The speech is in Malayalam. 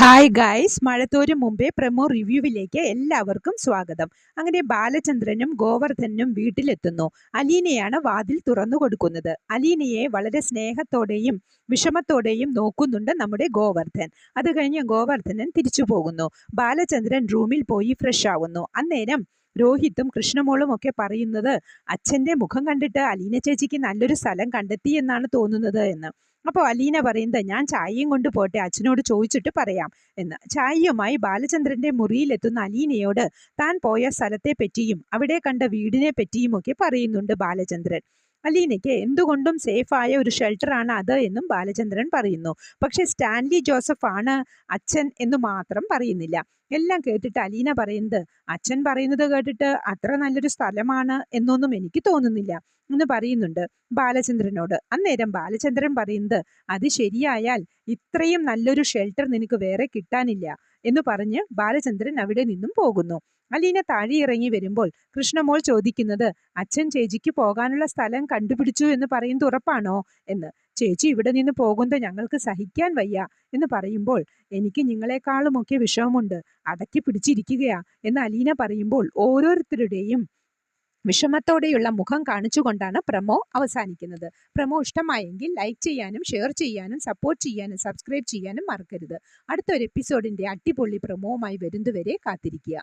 ഹായ് ഗായ്സ്, മഴത്തോരും മുമ്പേ പ്രമോ റിവ്യൂവിലേക്ക് എല്ലാവർക്കും സ്വാഗതം. അങ്ങനെ ബാലചന്ദ്രനും ഗോവർദ്ധനും വീട്ടിലെത്തുന്നു. അലീനയാണ് വാതിൽ തുറന്നു കൊടുക്കുന്നത്. അലീനയെ വളരെ സ്നേഹത്തോടെയും വിഷമത്തോടെയും നോക്കുന്നുണ്ട് നമ്മുടെ ഗോവർദ്ധൻ. അത് കഴിഞ്ഞ് ഗോവർദ്ധനൻ തിരിച്ചു പോകുന്നു. ബാലചന്ദ്രൻ റൂമിൽ പോയി ഫ്രഷ് ആവുന്നു. അന്നേരം രോഹിത്തും കൃഷ്ണമോളും ഒക്കെ പറയുന്നത് അച്ഛൻ്റെ മുഖം കണ്ടിട്ട് അലീന ചേച്ചിക്ക് നല്ലൊരു സ്ഥലം കണ്ടെത്തി എന്നാണ് തോന്നുന്നത് എന്ന്. അപ്പോൾ അലീന പറയുന്നത് ഞാൻ ചായയും കൊണ്ട് പോട്ടെ, അച്ഛനോട് ചോദിച്ചിട്ട് പറയാം എന്ന്. ചായയുമായി ബാലചന്ദ്രന്റെ മുറിയിലെത്തുന്ന അലീനയോട് താൻ പോയ സ്ഥലത്തെ പറ്റിയും അവിടെ കണ്ട വീടിനെ പറ്റിയും ഒക്കെ പറയുന്നുണ്ട് ബാലചന്ദ്രൻ. അലീനയ്ക്ക് എന്തുകൊണ്ടും സേഫായ ഒരു ഷെൽട്ടറാണ് അത് എന്നും ബാലചന്ദ്രൻ പറയുന്നു. പക്ഷെ സ്റ്റാൻലി ജോസഫ് ആണ് അച്ഛൻ എന്ന് മാത്രം പറയുന്നില്ല. എല്ലാം കേട്ടിട്ട് അലീന പറയുന്നത് അച്ഛൻ പറയുന്നത് കേട്ടിട്ട് അത്ര നല്ലൊരു സ്ഥലമാണ് എന്നൊന്നും എനിക്ക് തോന്നുന്നില്ല എന്ന് പറയുന്നുണ്ട് ബാലചന്ദ്രനോട്. അന്നേരം ബാലചന്ദ്രൻ പറയുന്നത് അത് ശരിയായാൽ ഇത്രയും നല്ലൊരു ഷെൽട്ടർ നിനക്ക് വേറെ കിട്ടാനില്ല എന്ന് പറഞ്ഞ് ബാലചന്ദ്രൻ അവിടെ നിന്നും പോകുന്നു. അലീന താഴെ ഇറങ്ങി വരുമ്പോൾ കൃഷ്ണമോൾ ചോദിക്കുന്നത് അച്ഛൻ ചേച്ചിക്ക് പോകാനുള്ള സ്ഥലം കണ്ടുപിടിച്ചു എന്ന് പറയുന്നത് ഉറപ്പാണോ എന്ന്. ചേച്ചി ഇവിടെ നിന്ന് പോകുന്നത് ഞങ്ങൾക്ക് സഹിക്കാൻ വയ്യ എന്ന് പറയുമ്പോൾ എനിക്ക് നിങ്ങളെക്കാളുമൊക്കെ വിഷമമുണ്ട്, അടക്കി പിടിച്ചിരിക്കുകയാ എന്ന് അലീന പറയുമ്പോൾ ഓരോരുത്തരുടെയും വിഷമത്തോടെയുള്ള മുഖം കാണിച്ചുകൊണ്ടാണ് പ്രമോ അവസാനിക്കുന്നത്. പ്രമോ ഇഷ്ടമായെങ്കിൽ ലൈക്ക് ചെയ്യാനും ഷെയർ ചെയ്യാനും സപ്പോർട്ട് ചെയ്യാനും സബ്സ്ക്രൈബ് ചെയ്യാനും മറക്കരുത്. അടുത്തൊരു എപ്പിസോഡിന്റെ അടിപൊളി പ്രമോവുമായി വരുന്നതുവരെ കാത്തിരിക്കുക.